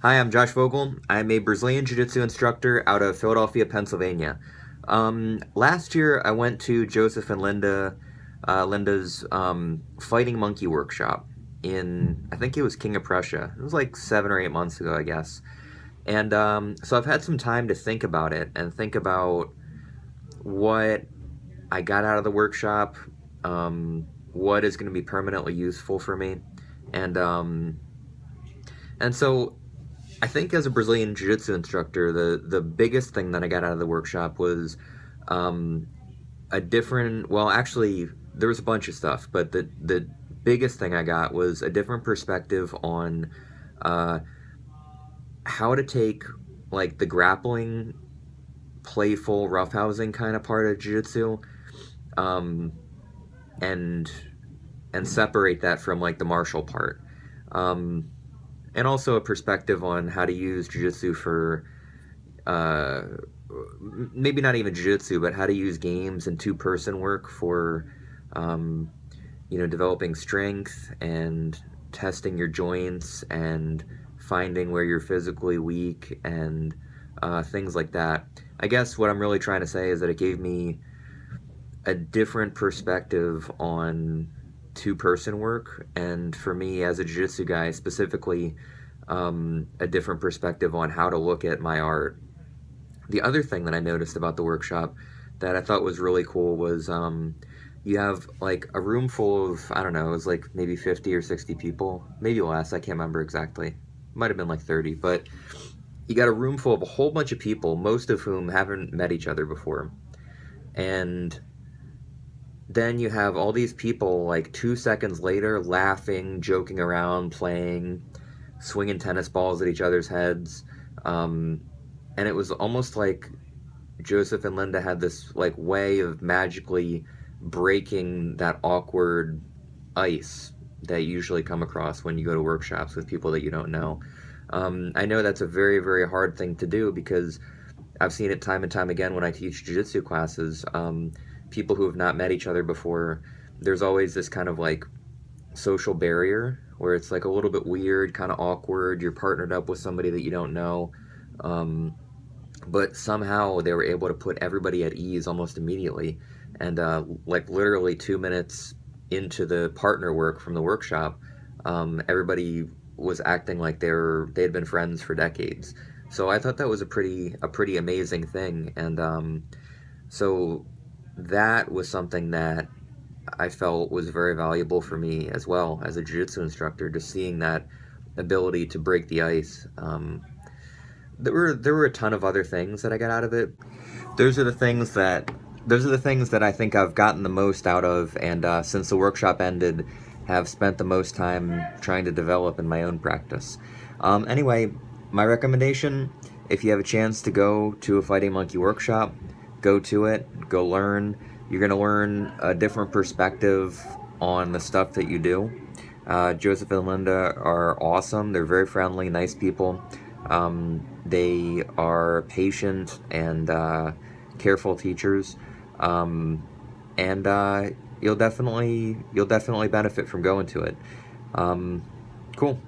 Hi, I'm Josh Vogel. I'm a Brazilian Jiu-Jitsu instructor out of Philadelphia, Pennsylvania. Last year I went to Joseph and Linda's Fighting Monkey workshop in, I think it was King of Prussia. It was like 7 or 8 months ago, I guess. And so I've had some time to think about it and think about what I got out of the workshop, what is going to be permanently useful for me, and um, and so I think as a Brazilian Jiu-Jitsu instructor, the biggest thing that I got out of the workshop was um, a different. Well, actually, there was a bunch of stuff, but the biggest thing I got was a different perspective on uh, how to take like the grappling, playful, roughhousing kind of part of Jiu-Jitsu, um, and separate that from like the martial part. Um, and also a perspective on how to use jiu-jitsu for uh, maybe not even jiu-jitsu, but how to use games and two-person work for um, developing strength and testing your joints and finding where you're physically weak and things like that. I guess what I'm really trying to say is that it gave me a different perspective on two-person work, and for me as a jiu-jitsu guy specifically, a different perspective on how to look at my art. The other thing that I noticed about the workshop that I thought was really cool was you have like a room full of, I don't know, it was like maybe 50 or 60 people, maybe less, I can't remember exactly. Might have been like 30, but you got a room full of a whole bunch of people, most of whom haven't met each other before. And then you have all these people like 2 seconds later laughing, joking around, playing, swinging tennis balls at each other's heads. Um, and it was almost like Joseph and Linda had this like way of magically breaking that awkward ice that you usually come across when you go to workshops with people that you don't know. I know that's a very, very hard thing to do because I've seen it time and time again when I teach jiu-jitsu classes. People who have not met each other before, there's always this kind of like social barrier where it's like a little bit weird, kind of awkward. You're partnered up with somebody that you don't know. Um, but somehow they were able to put everybody at ease almost immediately. And like literally 2 minutes into the partner work from the workshop, everybody was acting like they had been friends for decades. So I thought that was a pretty amazing thing, and so that was something that I felt was very valuable for me as well as a jiu-jitsu instructor, just seeing that ability to break the ice. There were a ton of other things that I got out of it. Those are the things that those are the things that I think I've gotten the most out of, and since the workshop ended, have spent the most time trying to develop in my own practice. Anyway, my recommendation: if you have a chance to go to a Fighting Monkey workshop, go to it, go learn. You're going to learn a different perspective on the stuff that you do. Joseph and Linda are awesome. They're very friendly, nice people. They are patient and careful teachers, and you'll definitely benefit from going to it. Cool.